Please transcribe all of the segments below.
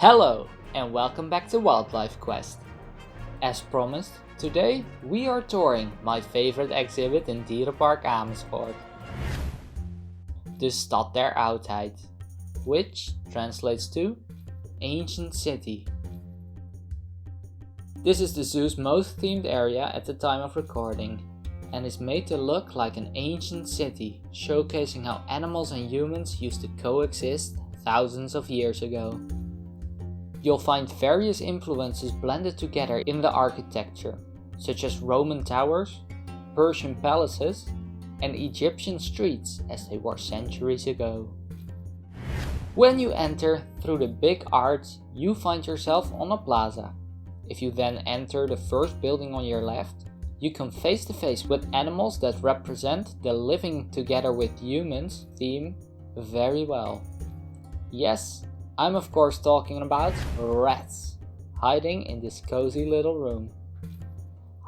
Hello and welcome back to Wildlife Quest. As promised, today we are touring my favorite exhibit in Dierenpark Amersfoort. The Stad der Oudheid, which translates to Ancient City. This is the zoo's most themed area at the time of recording and is made to look like an ancient city, showcasing how animals and humans used to coexist thousands of years ago. You'll find various influences blended together in the architecture, such as Roman towers, Persian palaces, and Egyptian streets as they were centuries ago. When you enter through the big arch, you find yourself on a plaza. If you then enter the first building on your left, you come face to face with animals that represent the living together with humans theme very well. Yes, I'm of course talking about rats, hiding in this cozy little room.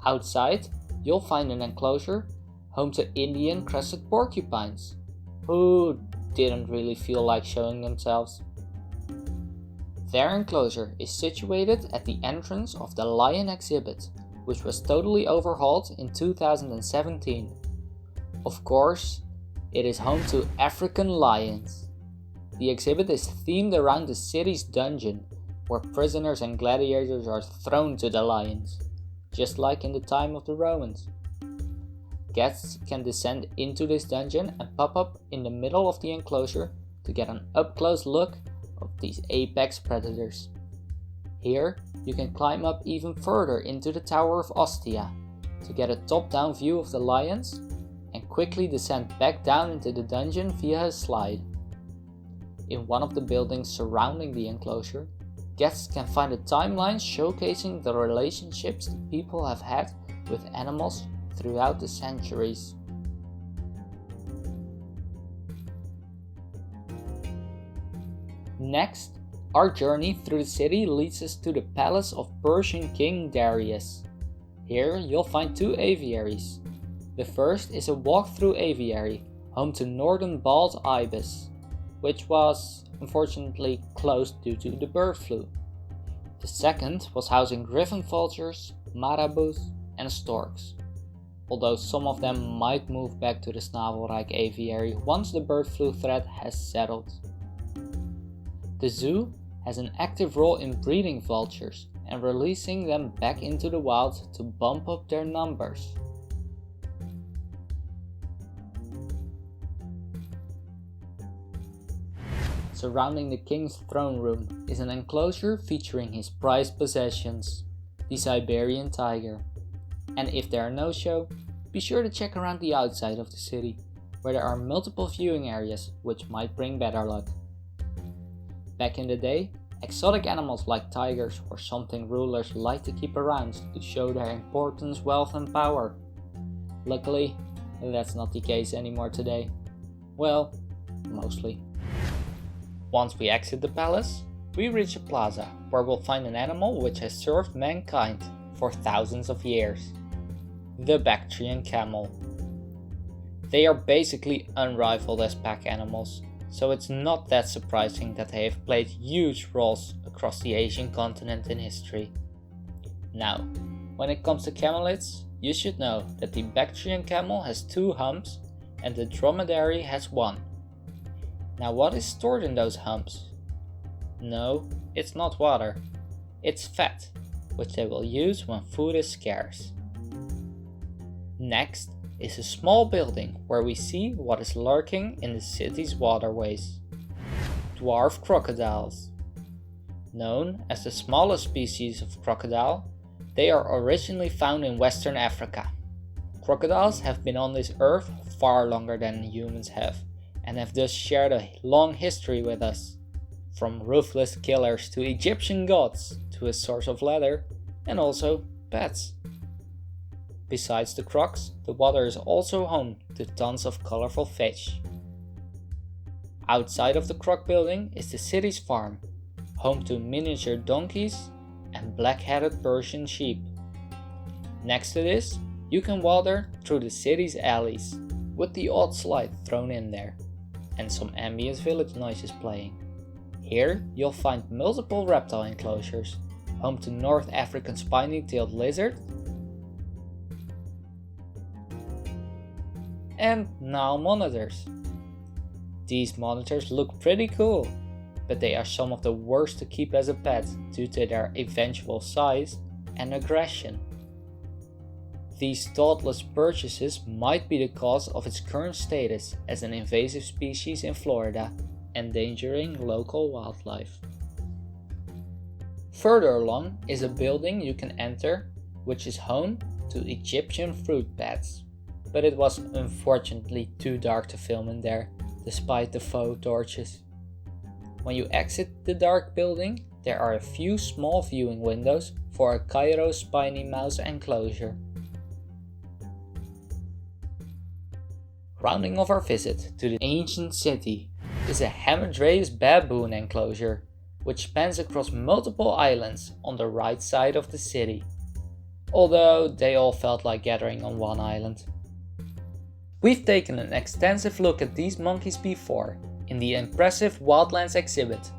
Outside, you'll find an enclosure home to Indian crested porcupines, who didn't really feel like showing themselves. Their enclosure is situated at the entrance of the lion exhibit, which was totally overhauled in 2017. Of course, it is home to African lions. The exhibit is themed around the city's dungeon, where prisoners and gladiators are thrown to the lions, just like in the time of the Romans. Guests can descend into this dungeon and pop up in the middle of the enclosure to get an up-close look of these apex predators. Here, you can climb up even further into the Tower of Ostia to get a top-down view of the lions and quickly descend back down into the dungeon via a slide. In one of the buildings surrounding the enclosure, guests can find a timeline showcasing the relationships the people have had with animals throughout the centuries. Next, our journey through the city leads us to the palace of Persian King Darius. Here you'll find two aviaries. The first is a walk-through aviary, home to northern bald ibis, which was unfortunately closed due to the bird flu. The second was housing griffon vultures, marabous, and storks, although some of them might move back to the Snavelrijk aviary once the bird flu threat has settled. The zoo has an active role in breeding vultures and releasing them back into the wild to bump up their numbers. Surrounding the king's throne room is an enclosure featuring his prized possessions, the Siberian tiger. And if they're a no-show, be sure to check around the outside of the city, where there are multiple viewing areas which might bring better luck. Back in the day, exotic animals like tigers were something rulers liked to keep around to show their importance, wealth and power. Luckily, that's not the case anymore today. Well, mostly. Once we exit the palace, we reach a plaza where we'll find an animal which has served mankind for thousands of years. The Bactrian camel. They are basically unrivaled as pack animals, so it's not that surprising that they have played huge roles across the Asian continent in history. Now, when it comes to camelids, you should know that the Bactrian camel has 2 humps and the dromedary has 1. Now, what is stored in those humps? No, it's not water. It's fat, which they will use when food is scarce. Next is a small building where we see what is lurking in the city's waterways. Dwarf crocodiles. Known as the smallest species of crocodile, they are originally found in Western Africa. Crocodiles have been on this earth far longer than humans have, and have thus shared a long history with us, from ruthless killers to Egyptian gods to a source of leather, and also pets. Besides the crocs, the water is also home to tons of colorful fish. Outside of the croc building is the city's farm, home to miniature donkeys and black-headed Persian sheep. Next to this, you can wander through the city's alleys, with the odd slide thrown in there, and some ambient village noises playing. Here you'll find multiple reptile enclosures, home to North African spiny-tailed lizard and Nile monitors. These monitors look pretty cool, but they are some of the worst to keep as a pet due to their eventual size and aggression. These thoughtless purchases might be the cause of its current status as an invasive species in Florida, endangering local wildlife. Further along is a building you can enter, which is home to Egyptian fruit bats, but it was unfortunately too dark to film in there, despite the faux torches. When you exit the dark building, there are a few small viewing windows for a Cairo spiny mouse enclosure. Rounding off our visit to the ancient city is a Hamadryas baboon enclosure, which spans across multiple islands on the right side of the city, although they all felt like gathering on one island. We've taken an extensive look at these monkeys before in the impressive Wildlands exhibit,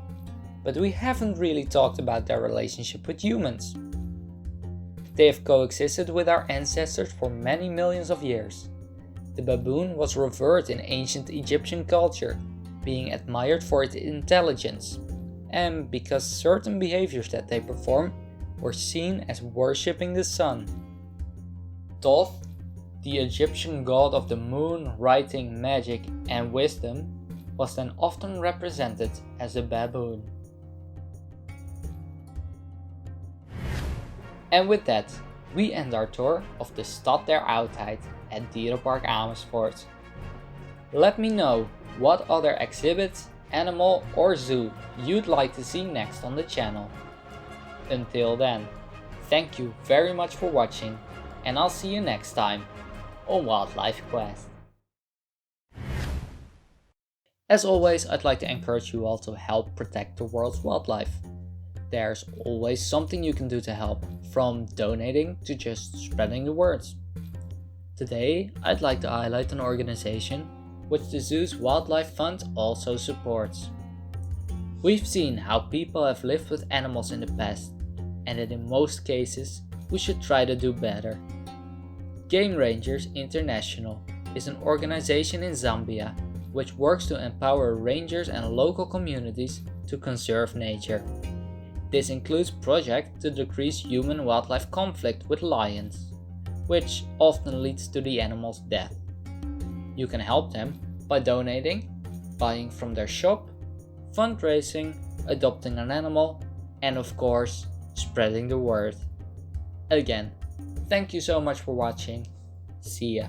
but we haven't really talked about their relationship with humans. They have coexisted with our ancestors for many millions of years. The baboon was revered in ancient Egyptian culture, being admired for its intelligence, and because certain behaviors that they perform were seen as worshipping the sun. Thoth, the Egyptian god of the moon, writing, magic, and wisdom, was then often represented as a baboon. And with that, we end our tour of the Stad der Oudheid at Dierenpark Amersfoort. Let me know what other exhibits, animal or zoo you'd like to see next on the channel. Until then, thank you very much for watching, and I'll see you next time on Wildlife Quest. As always, I'd like to encourage you all to help protect the world's wildlife. There's always something you can do to help, from donating to just spreading the words. Today, I'd like to highlight an organization which the Zoo's Wildlife Fund also supports. We've seen how people have lived with animals in the past, and that in most cases, we should try to do better. Game Rangers International is an organization in Zambia which works to empower rangers and local communities to conserve nature. This includes projects to decrease human-wildlife conflict with lions, which often leads to the animal's death. You can help them by donating, buying from their shop, fundraising, adopting an animal, and of course, spreading the word. Again, thank you so much for watching. See ya.